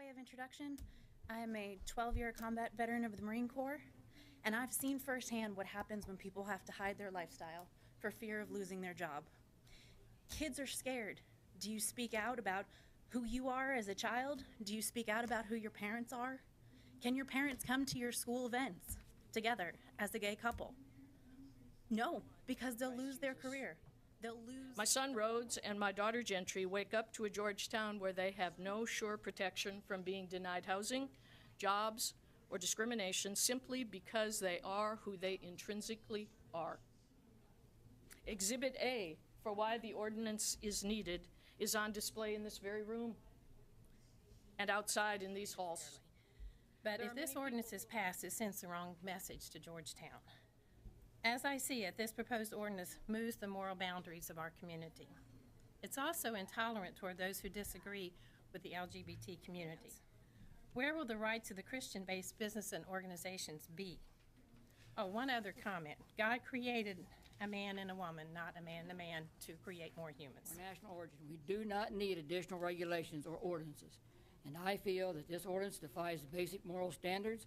way of introduction, I am a 12-year combat veteran of the Marine Corps, and I've seen firsthand what happens when people have to hide their lifestyle for fear of losing their job. Kids are scared. Do you speak out about who you are as a child? Do you speak out about who your parents are? Can your parents come to your school events together as a gay couple? No, because they'll lose their career. They'll lose. My son Rhodes and my daughter Gentry wake up to a Georgetown where they have no sure protection from being denied housing, jobs, or discrimination simply because they are who they intrinsically are. Exhibit A for why the ordinance is needed is on display in this very room and outside in these halls. But if this ordinance is passed, it sends the wrong message to Georgetown. As I see it, this proposed ordinance moves the moral boundaries of our community. It's also intolerant toward those who disagree with the LGBT community. Where will the rights of the Christian-based business and organizations be? Oh, one other comment. God created a man and a woman, not a man and a man, to create more humans. For national origin, we do not need additional regulations or ordinances. And I feel that this ordinance defies the basic moral standards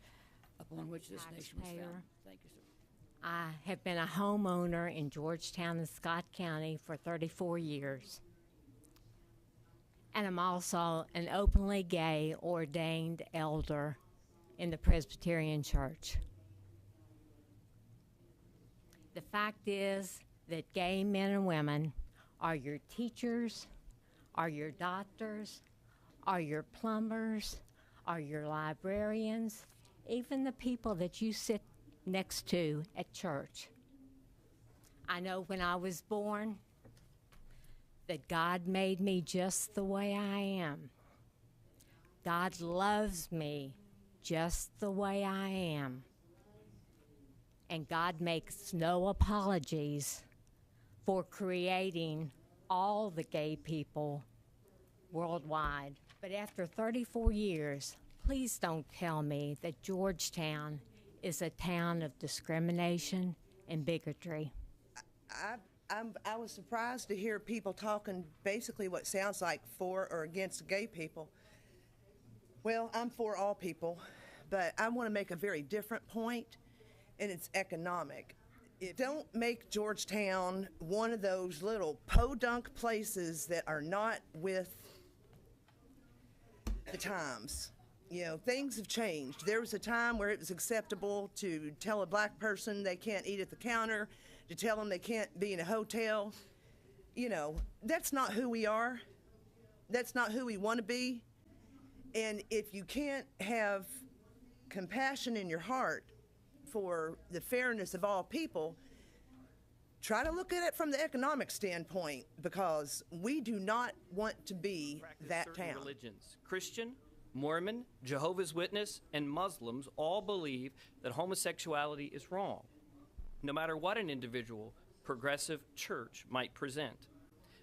upon which this nation was founded. Thank you, sir. I have been a homeowner in Georgetown and Scott County for 34 years. And I'm also an openly gay ordained elder in the Presbyterian Church. The fact is that gay men and women are your teachers, are your doctors, are your plumbers, are your librarians, even the people that you sit next to at church. I know when I was born that God made me just the way I am. God loves me just the way I am. And God makes no apologies for creating all the gay people worldwide. But after 34 years, please don't tell me that Georgetown is a town of discrimination and bigotry. I was surprised to hear people talking basically what sounds like for or against gay people. Well, I'm for all people, but I want to make a very different point, and it's economic. Don't make Georgetown one of those little podunk places that are not with the times. You know, things have changed. There was a time where it was acceptable to tell a black person they can't eat at the counter, to tell them they can't be in a hotel. You know, that's not who we are. That's not who we want to be. And if you can't have compassion in your heart for the fairness of all people, try to look at it from the economic standpoint, because we do not want to be that town. Religions, Christian, Mormon, Jehovah's Witness, and Muslims all believe that homosexuality is wrong, no matter what an individual progressive church might present.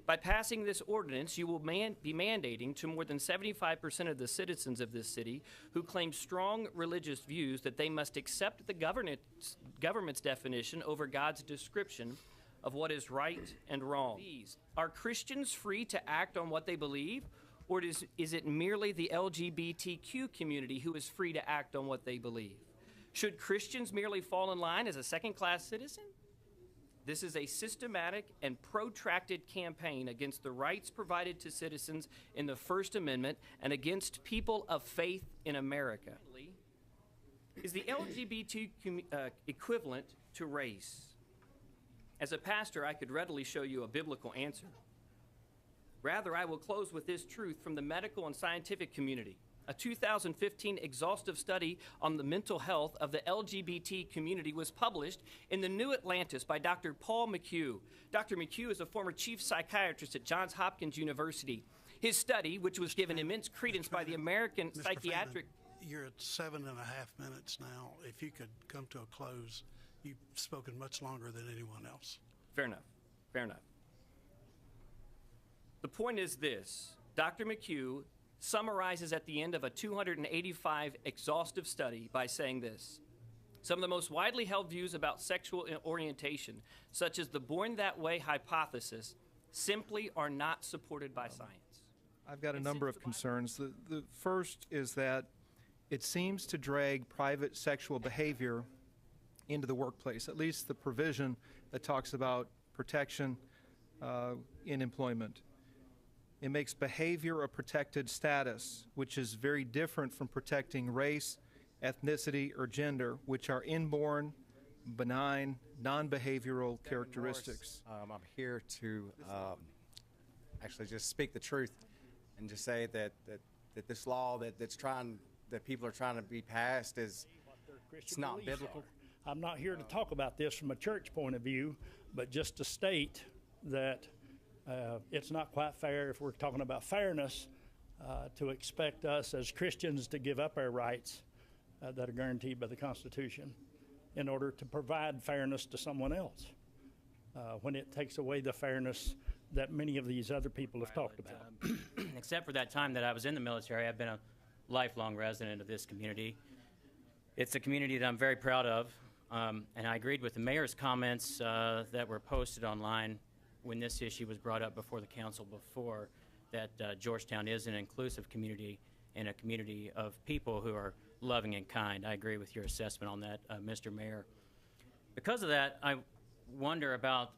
By passing this ordinance, you will be mandating to more than 75% of the citizens of this city who claim strong religious views that they must accept the government's definition over God's description of what is right and wrong. Are Christians free to act on what they believe? Or is it merely the LGBTQ community who is free to act on what they believe? Should Christians merely fall in line as a second-class citizen? This is a systematic and protracted campaign against the rights provided to citizens in the First Amendment and against people of faith in America. Is the LGBT equivalent to race? As a pastor, I could readily show you a biblical answer. Rather, I will close with this truth from the medical and scientific community. A 2015 exhaustive study on the mental health of the LGBT community was published in the New Atlantis by Dr. Paul McHugh. Dr. McHugh is a former chief psychiatrist at Johns Hopkins University. His study, which was given immense credence by the American Psychiatric... You're at 7.5 minutes now. If you could come to a close, you've spoken much longer than anyone else. Fair enough. Fair enough. The point is this. Dr. McHugh summarizes at the end of a 285 exhaustive study by saying this: some of the most widely held views about sexual orientation, such as the born that way hypothesis, simply are not supported by science. I've got a number of concerns. The first is that it seems to drag private sexual behavior into the workplace, at least the provision that talks about protection in employment. It makes behavior a protected status, which is very different from protecting race, ethnicity, or gender, which are inborn, benign, non-behavioral characteristics. I'm here to actually just speak the truth and just say that this law that people are trying to be passed is it's not biblical. I'm not here to talk about this from a church point of view, but just to state that it's not quite fair, if we're talking about fairness, to expect us as Christians to give up our rights that are guaranteed by the Constitution in order to provide fairness to someone else, when it takes away the fairness that many of these other people have talked about. Except for that time that I was in the military, I've been a lifelong resident of this community. It's a community that I'm very proud of, and I agreed with the mayor's comments that were posted online when this issue was brought up before the council before, that Georgetown is an inclusive community and a community of people who are loving and kind. I agree with your assessment on that, Mr. Mayor. Because of that, I wonder about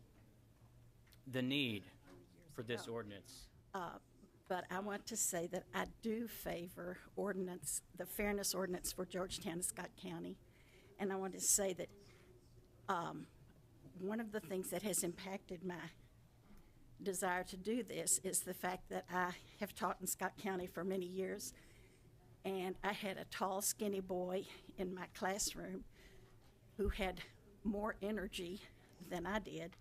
the need for this ordinance. But I want to say that I do favor the fairness ordinance for Georgetown and Scott County. And I want to say that one of the things that has impacted my desire to do this is the fact that I have taught in Scott County for many years, and I had a tall, skinny boy in my classroom who had more energy than I did,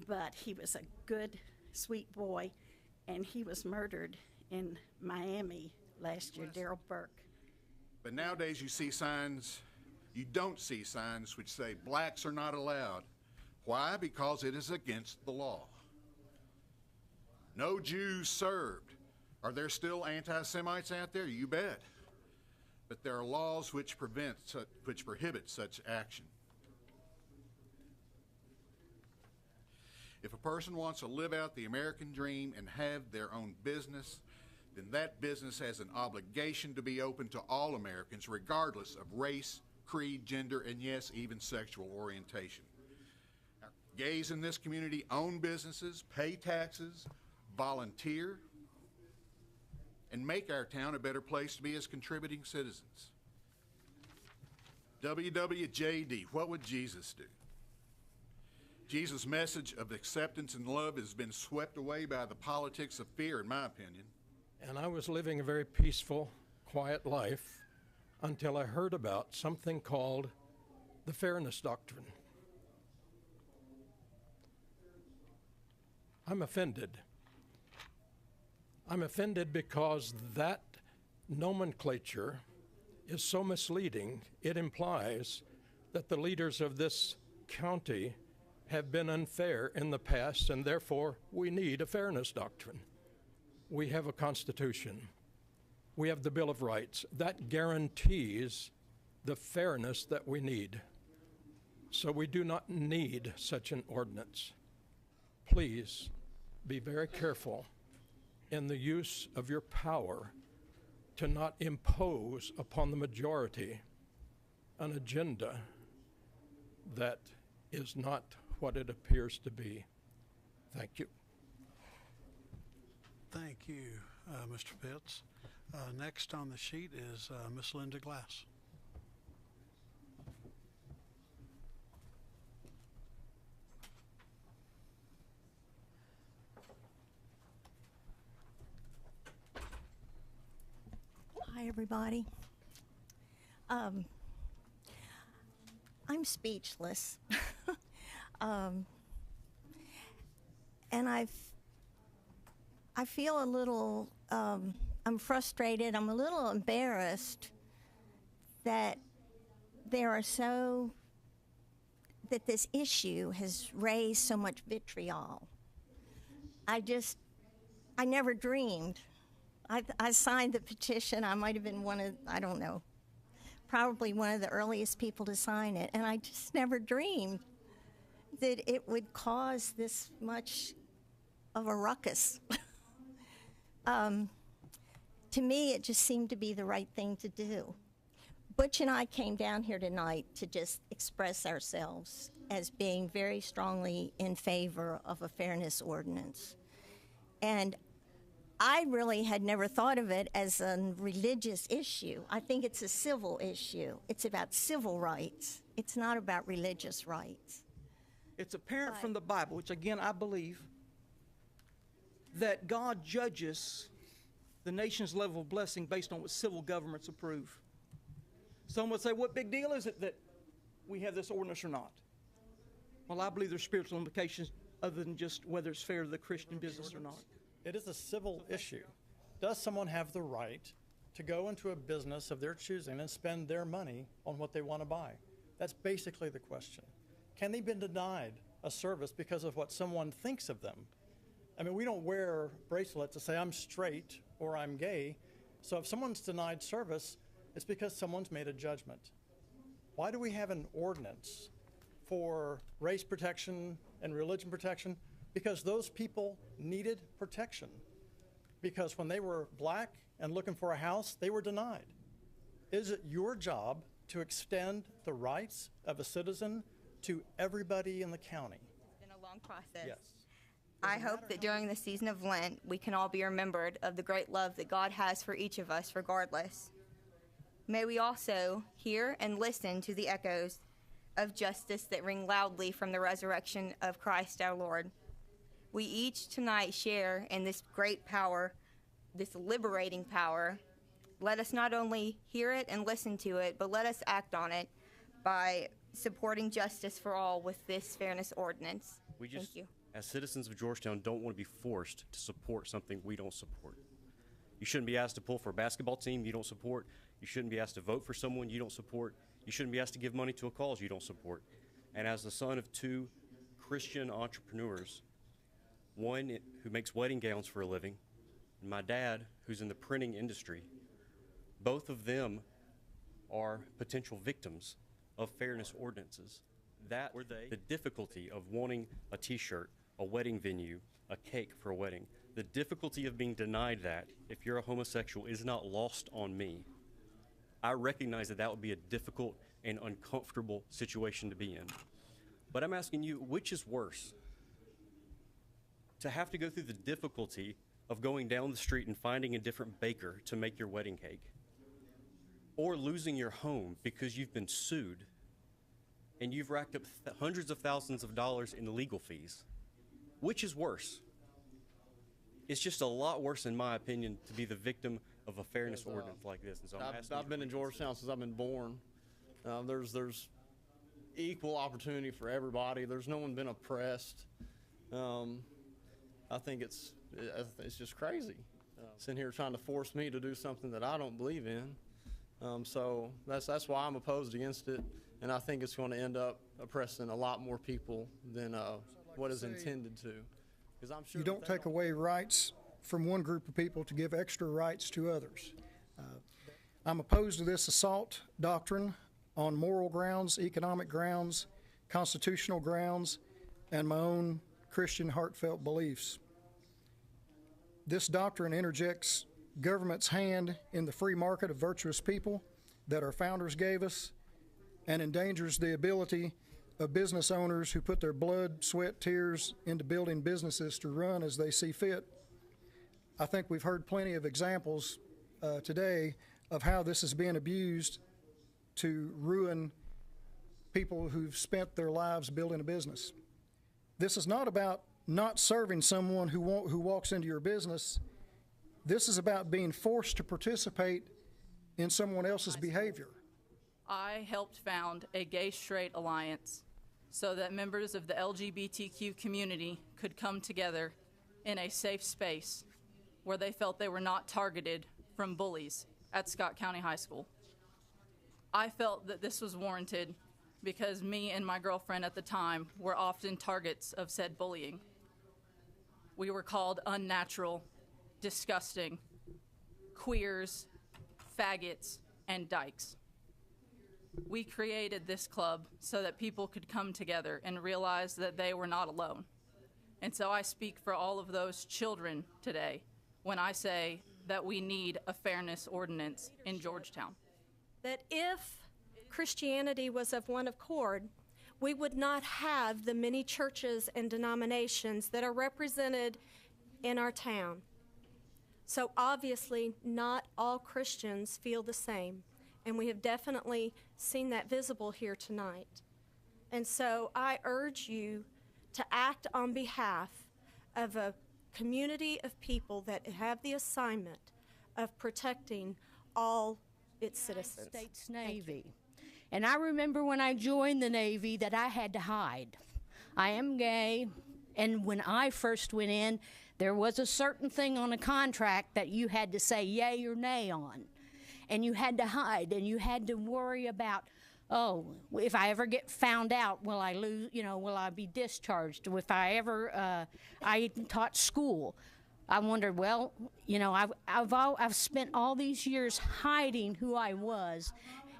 but he was a good, sweet boy, and he was murdered in Miami last year, Darrell Burke. But nowadays you don't see signs which say blacks are not allowed. Why? Because it is against the law. No Jews served. Are there still anti-Semites out there? You bet. But there are laws which prohibit such action. If a person wants to live out the American dream and have their own business, then that business has an obligation to be open to all Americans, regardless of race, creed, gender, and yes, even sexual orientation. Now, gays in this community own businesses, pay taxes, volunteer, and make our town a better place to be as contributing citizens. WWJD, what would Jesus do? Jesus' message of acceptance and love has been swept away by the politics of fear, in my opinion. And I was living a very peaceful, quiet life until I heard about something called the Fairness Doctrine. I'm offended. I'm offended because that nomenclature is so misleading. It implies that the leaders of this county have been unfair in the past, and therefore we need a fairness doctrine. We have a Constitution. We have the Bill of Rights. That guarantees the fairness that we need. So we do not need such an ordinance. Please be very careful in the use of your power to not impose upon the majority an agenda that is not what it appears to be. Thank you. Thank you, Mr. Pitts. Next on the sheet is Miss Linda Glass. Hi, everybody. I'm speechless. And I feel a little, I'm frustrated, I'm a little embarrassed that that this issue has raised so much vitriol. I never dreamed. I signed the petition. I might have been probably one of the earliest people to sign it, and I just never dreamed that it would cause this much of a ruckus. to me, it just seemed to be the right thing to do. Butch and I came down here tonight to just express ourselves as being very strongly in favor of a fairness ordinance. And I really had never thought of it as a religious issue. I think it's a civil issue. It's about civil rights. It's not about religious rights. It's apparent from the Bible, which again I believe, that God judges the nation's level of blessing based on what civil governments approve. Some would say, what big deal is it that we have this ordinance or not? Well, I believe there's spiritual implications other than just whether it's fair to the Christian business or not. It is a civil issue. Does someone have the right to go into a business of their choosing and spend their money on what they want to buy? That's basically the question. Can they be denied a service because of what someone thinks of them? I mean, we don't wear bracelets to say I'm straight or I'm gay. So if someone's denied service, it's because someone's made a judgment. Why do we have an ordinance for race protection and religion protection? Because those people needed protection. Because when they were black and looking for a house, they were denied. Is it your job to extend the rights of a citizen to everybody in the county? It's been a long process. Yes. I hope that during the season of Lent, we can all be remembered of the great love that God has for each of us, regardless. May we also hear and listen to the echoes of justice that ring loudly from the resurrection of Christ our Lord. We each tonight share in this great power, this liberating power. Let us not only hear it and listen to it, but let us act on it by supporting justice for all with this fairness ordinance. Thank you. As citizens of Georgetown, don't want to be forced to support something we don't support. You shouldn't be asked to pull for a basketball team you don't support. You shouldn't be asked to vote for someone you don't support. You shouldn't be asked to give money to a cause you don't support. And as the son of two Christian entrepreneurs, one who makes wedding gowns for a living, and my dad, who's in the printing industry, both of them are potential victims of fairness ordinances. That were the difficulty of wanting a t-shirt, a wedding venue, a cake for a wedding. The difficulty of being denied that if you're a homosexual is not lost on me. I recognize that that would be a difficult and uncomfortable situation to be in. But I'm asking you, which is worse? To have to go through the difficulty of going down the street and finding a different baker to make your wedding cake, or losing your home because you've been sued and you've racked up hundreds of thousands of dollars in legal fees. Which is worse? It's just a lot worse, in my opinion, to be the victim of a fairness ordinance like this. And so I've been in Georgetown since I've been born. There's equal opportunity for everybody. There's no one been oppressed. I think it's just crazy. Sitting here trying to force me to do something that I don't believe in. So that's why I'm opposed against it, and I think it's going to end up oppressing a lot more people than what is intended to. Because I'm sure you don't take away rights from one group of people to give extra rights to others. I'm opposed to this assault doctrine on moral grounds, economic grounds, constitutional grounds, and my own Christian heartfelt beliefs. This doctrine interjects government's hand in the free market of virtuous people that our founders gave us and endangers the ability of business owners who put their blood, sweat, tears into building businesses to run as they see fit. I think we've heard plenty of examples today of how this is being abused to ruin people who've spent their lives building a business. This is not about not serving someone who walks into your business. This is about being forced to participate in someone else's behavior. I helped found a gay-straight alliance so that members of the LGBTQ community could come together in a safe space where they felt they were not targeted from bullies at Scott County High School. I felt that this was warranted because me and my girlfriend at the time were often targets of said bullying. We were called unnatural, disgusting, queers, faggots, and dykes. We created this club so that people could come together and realize that they were not alone. And so I speak for all of those children today when I say that we need a fairness ordinance in Georgetown. That if Christianity was of one accord, we would not have the many churches and denominations that are represented in our town. So obviously, not all Christians feel the same, and we have definitely seen that visible here tonight. And so I urge you to act on behalf of a community of people that have the assignment of protecting all its citizens. United States Navy. And I remember when I joined the Navy that I had to hide. I am gay, and when I first went in, there was a certain thing on a contract that you had to say yay or nay on. And you had to hide, and you had to worry about, oh, if I ever get found out, will I lose, will I be discharged? If I ever, I taught school. I wondered, well, I've spent all these years hiding who I was.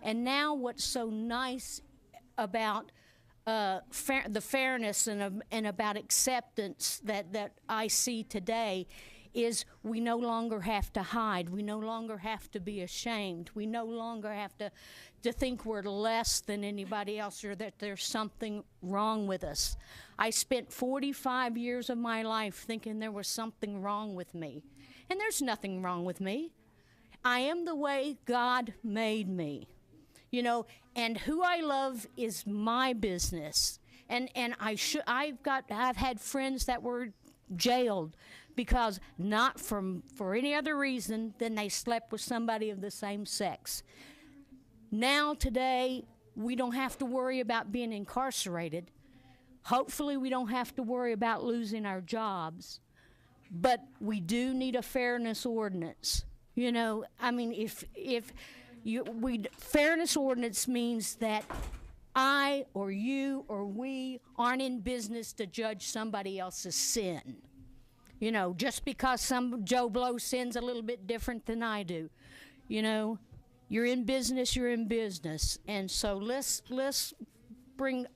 And now what's so nice about the fairness and about acceptance that I see today is we no longer have to hide. We no longer have to be ashamed. We no longer have to think we're less than anybody else or that there's something wrong with us. I spent 45 years of my life thinking there was something wrong with me. And there's nothing wrong with me. I am the way God made me. And who I love is my business. And I've had friends that were jailed because not for any other reason than they slept with somebody of the same sex. Now, today, we don't have to worry about being incarcerated. Hopefully, we don't have to worry about losing our jobs. But we do need a fairness ordinance. Fairness ordinance means that I or you or we aren't in business to judge somebody else's sin. Just because some Joe Blow sins a little bit different than I do. You're in business, you're in business. And so let's bring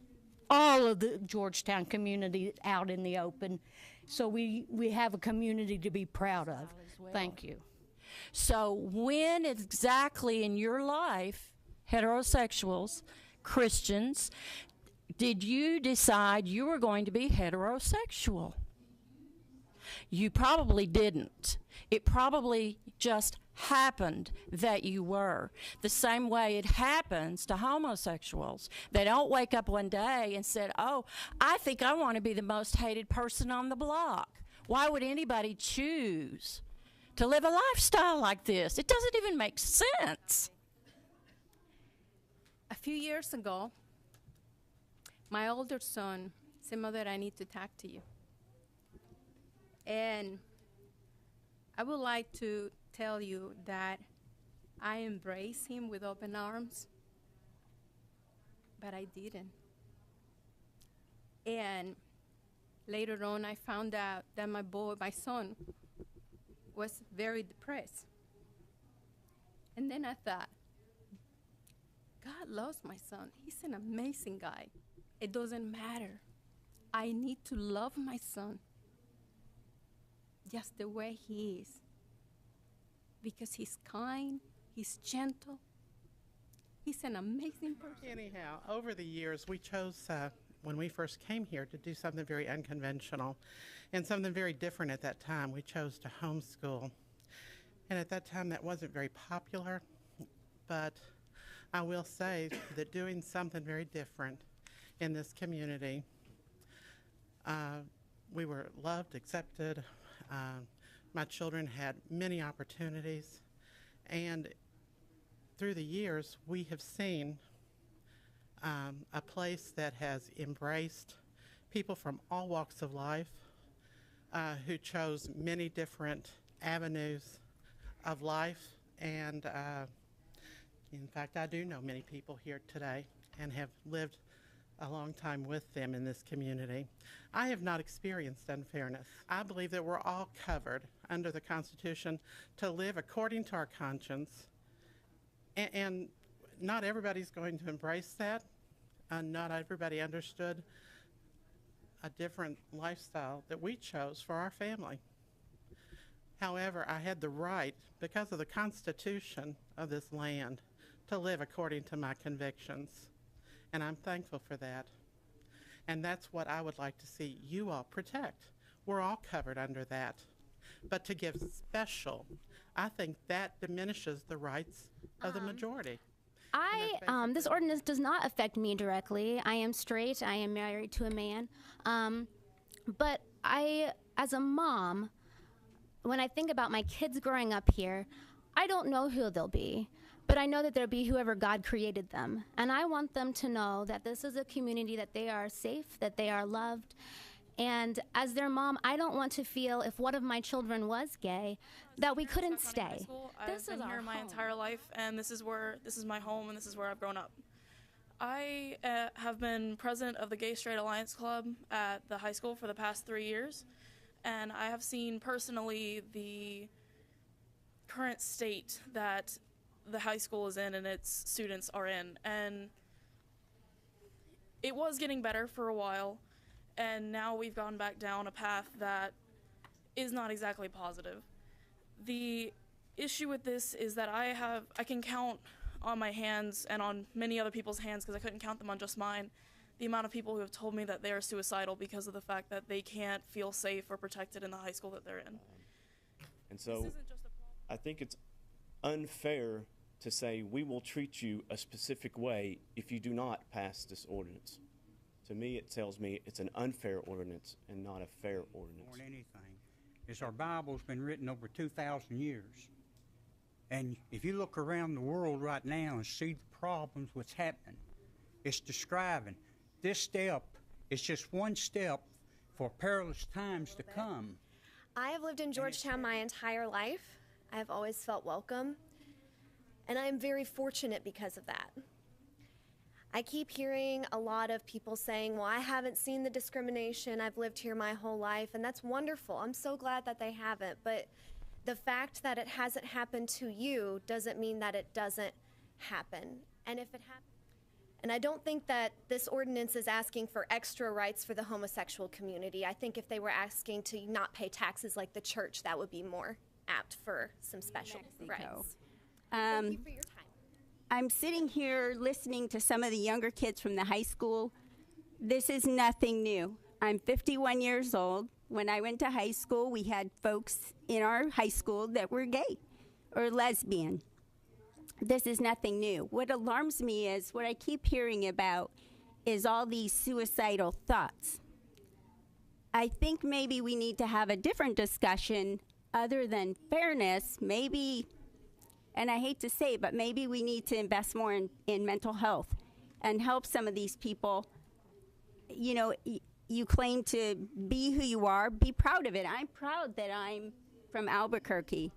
all of the Georgetown community out in the open so we have a community to be proud of. Thank you. So when exactly in your life, heterosexuals, Christians, did you decide you were going to be heterosexual? You probably didn't. It probably just happened that you were. The same way it happens to homosexuals. They don't wake up one day and said, oh, I think I want to be the most hated person on the block. Why would anybody choose to live a lifestyle like this? It doesn't even make sense. A few years ago, my older son said, Mother, I need to talk to you. And I would like to tell you that I embraced him with open arms, but I didn't. And later on, I found out that my son, was very depressed. And then I thought, God loves my son. He's an amazing guy. It doesn't matter. I need to love my son just the way he is. Because he's kind, he's gentle, he's an amazing person. Anyhow, over the years, we chose, when we first came here, to do something very unconventional and something very different at that time. We chose to homeschool. And at that time, that wasn't very popular, but I will say that doing something very different in this community, we were loved, accepted. My children had many opportunities, and through the years, we have seen a place that has embraced people from all walks of life who chose many different avenues of life. And in fact, I do know many people here today and have lived a long time with them in this community. I have not experienced unfairness. I believe that we're all covered under the Constitution to live according to our conscience, and not everybody's going to embrace that. Not everybody understood a different lifestyle that we chose for our family. However, I had the right, because of the Constitution of this land, to live according to my convictions. And I'm thankful for that. And that's what I would like to see you all protect. We're all covered under that. But to give special, I think that diminishes the rights of the majority. This ordinance does not affect me directly. I am straight. I am married to a man. But I, as a mom, when I think about my kids growing up here, I don't know who they'll be, but I know that they'll be whoever God created them. And I want them to know that this is a community, that they are safe, that they are loved. And as their mom, I don't want to feel, if one of my children was gay, that we couldn't stay. I've been here my entire life, and this is my home, and this is where I've grown up. I have been president of the Gay Straight Alliance Club at the high school for the past 3 years, and I have seen personally the current state that the high school is in and its students are in. And it was getting better for a while, and now we've gone back down a path that is not exactly positive. The issue with this is that I can count on my hands and on many other people's hands, because I couldn't count them on just mine, the amount of people who have told me that they are suicidal because of the fact that they can't feel safe or protected in the high school that they're in. And so I think it's unfair to say we will treat you a specific way if you do not pass this ordinance. To me, it tells me it's an unfair ordinance and not a fair ordinance. More than anything, is our Bible's been written over 2,000 years. And if you look around the world right now and see the problems, what's happening, it's describing this step is just one step for perilous times to come. I have lived in Georgetown my entire life. I've always felt welcome, and I'm very fortunate because of that. I keep hearing a lot of people saying, well, I haven't seen the discrimination. I've lived here my whole life, and that's wonderful. I'm so glad that they haven't, but the fact that it hasn't happened to you doesn't mean that it doesn't happen. And if it happens, and I don't think that this ordinance is asking for extra rights for the homosexual community. I think if they were asking to not pay taxes like the church, that would be more apt for some special rights. Thank you for your time. I'm sitting here listening to some of the younger kids from the high school. This is nothing new. I'm 51 years old. When I went to high school, we had folks in our high school that were gay or lesbian. This is nothing new. What alarms me is what I keep hearing about is all these suicidal thoughts. I think maybe we need to have a different discussion other than fairness. Maybe, and I hate to say it, but maybe we need to invest more in mental health and help some of these people. You know, you claim to be who you are, be proud of it. I'm proud that I'm from Albuquerque,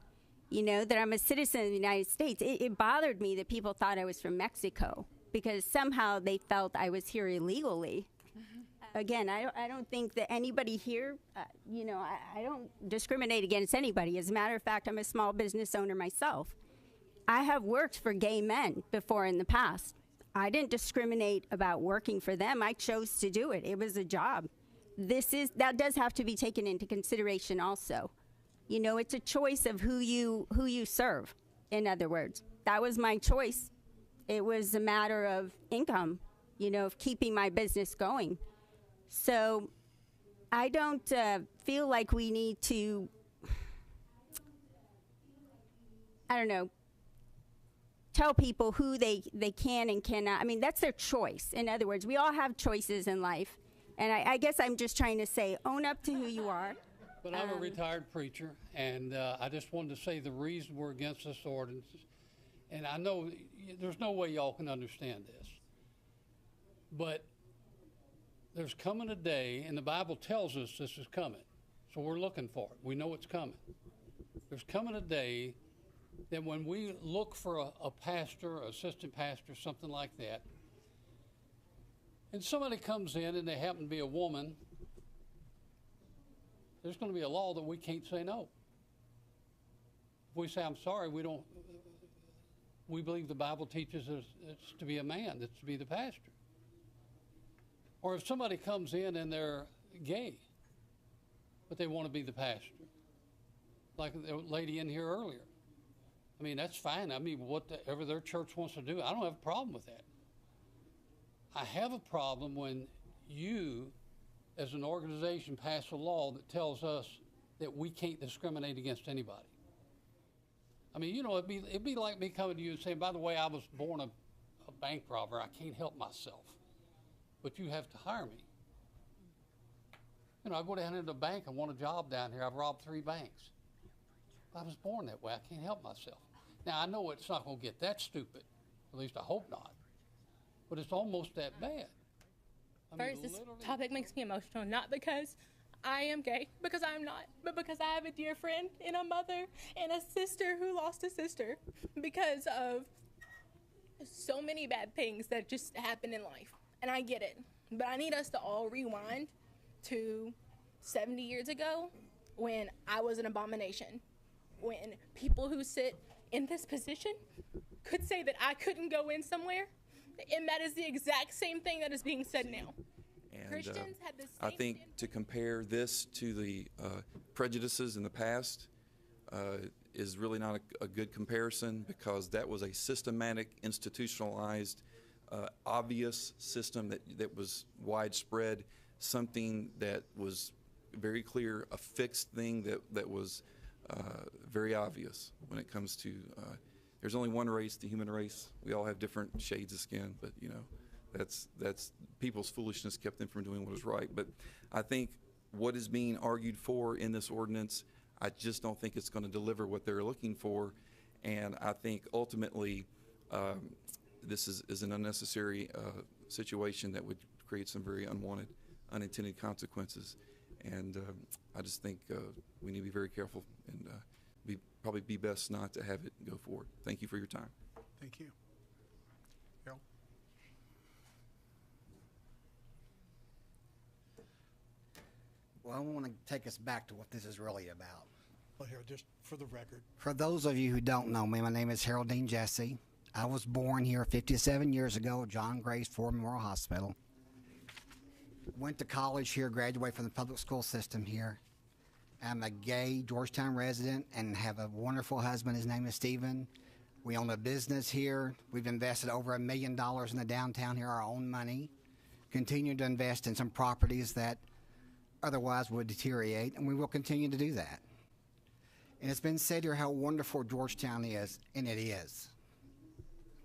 you know, that I'm a citizen of the United States. It bothered me that people thought I was from Mexico because somehow they felt I was here illegally. Again, I don't think that anybody here, you know, I don't discriminate against anybody. As a matter of fact, I'm a small business owner myself. I have worked for gay men before in the past. I didn't discriminate about working for them. I chose to do it. It was a job. That does have to be taken into consideration also. You know, it's a choice of who you serve, in other words. That was my choice. It was a matter of income, you know, of keeping my business going. So I don't feel like we need to, I don't know, tell people who they can and cannot. I mean, that's their choice. In other words, we all have choices in life. And I guess I'm just trying to say, own up to who you are. But I'm a retired preacher, and I just wanted to say the reason we're against this ordinance, and I know there's no way y'all can understand this, but there's coming a day, and the Bible tells us this is coming, so we're looking for it. We know it's coming. There's coming a day that when we look for a pastor, assistant pastor, something like that, and somebody comes in and they happen to be a woman, there's going to be a law that we can't say no. If we say, I'm sorry, we believe the Bible teaches us it's to be a man, that's to be the pastor. Or if somebody comes in and they're gay, but they want to be the pastor, like the lady in here earlier. I mean, that's fine. I mean, whatever their church wants to do, I don't have a problem with that. I have a problem when you, as an organization, pass a law that tells us that we can't discriminate against anybody. I mean, you know, it'd be like me coming to you and saying, by the way, I was born a bank robber. I can't help myself. But you have to hire me. You know, I go down into the bank and want a job down here. I've robbed 3 banks. I was born that way. I can't help myself. Now, I know it's not going to get that stupid. At least I hope not. But it's almost that bad. First, this topic makes me emotional, not because I am gay, because I'm not, but because I have a dear friend and a mother and a sister who lost a sister because of so many bad things that just happen in life. And I get it. But I need us to all rewind to 70 years ago when I was an abomination. When people who sit in this position could say that I couldn't go in somewhere. And that is the exact same thing that is being said now. And Christians had the same I think to compare this to the prejudices in the past is really not a good comparison, because that was a systematic, institutionalized, obvious system that was widespread, something that was very clear, a fixed thing that was very obvious when it comes to there's only one race, the human race. We all have different shades of skin, but you know, that's people's foolishness kept them from doing what was right. But I think what is being argued for in this ordinance, I just don't think it's going to deliver what they're looking for, and I think ultimately this is an unnecessary situation that would create some very unwanted, unintended consequences. And I just think we need to be very careful and probably be best not to have it go forward. Thank you for your time. Thank you. Carol? Well, I want to take us back to what this is really about. Well, here, just for the record. For those of you who don't know me, my name is Harold Dean Jesse. I was born here 57 years ago at John Grace Ford Memorial Hospital. Went to college here, graduated from the public school system here. I'm a gay Georgetown resident and have a wonderful husband. His name is Stephen. We own a business here. We've invested over $1 million in the downtown here, our own money. Continue to invest in some properties that otherwise would deteriorate, and we will continue to do that. And it's been said here how wonderful Georgetown is, and it is.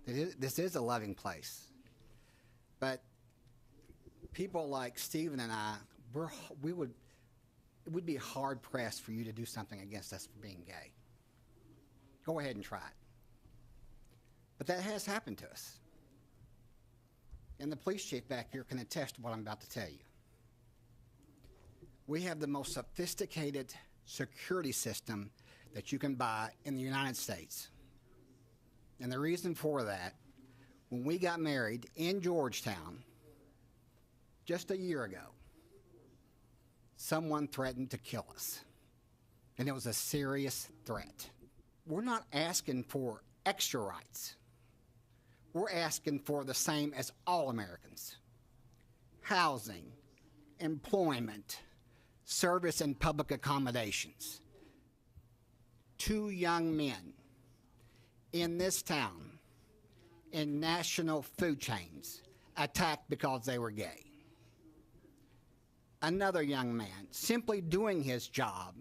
This is a loving place. But people like Stephen and I, it would be hard pressed for you to do something against us for being gay. Go ahead and try it. But that has happened to us. And the police chief back here can attest to what I'm about to tell you. We have the most sophisticated security system that you can buy in the United States. And the reason for that, when we got married in Georgetown just a year ago, someone threatened to kill us. And it was a serious threat. We're not asking for extra rights. We're asking for the same as all Americans. Housing, employment, service and public accommodations. 2 young men in this town in national food chains attacked because they were gay. Another young man, simply doing his job,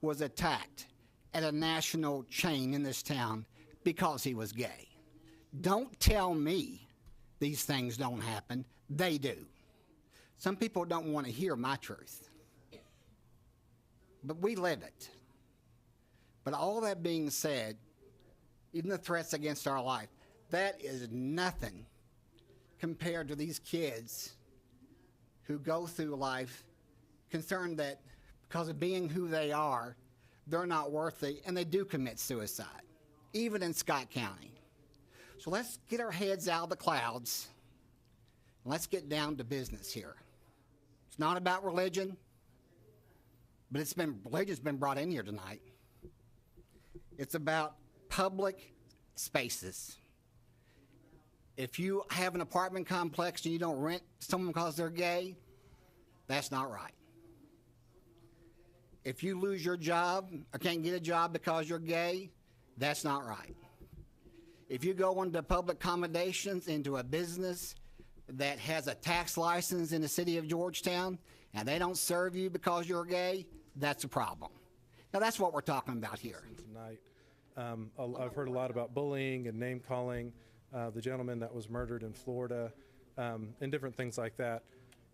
was attacked at a national chain in this town because he was gay. Don't tell me these things don't happen. They do. Some people don't want to hear my truth. But we live it. But all that being said, even the threats against our life, that is nothing compared to these kids who go through life concerned that because of being who they are, they're not worthy, and they do commit suicide, even in Scott County. So let's get our heads out of the clouds, and let's get down to business here. It's not about religion, but religion's been brought in here tonight. It's about public spaces. If you have an apartment complex and you don't rent someone because they're gay, that's not right. if you lose your job or can't get a job because you're gay, that's not right. If you go into public accommodations into a business that has a tax license in the city of Georgetown and they don't serve you because you're gay, that's a problem. Now, that's what we're talking about here. Tonight, I've heard a lot about bullying and name calling, the gentleman that was murdered in Florida, and different things like that.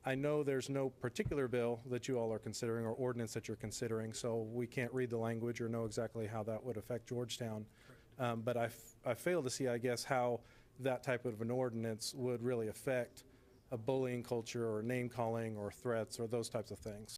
I know there's no particular bill that you all are considering or ordinance that you're considering, so we can't read the language or know exactly how that would affect Georgetown. But I fail to see, I guess, how that type of an ordinance would really affect a bullying culture or name calling or threats or those types of things.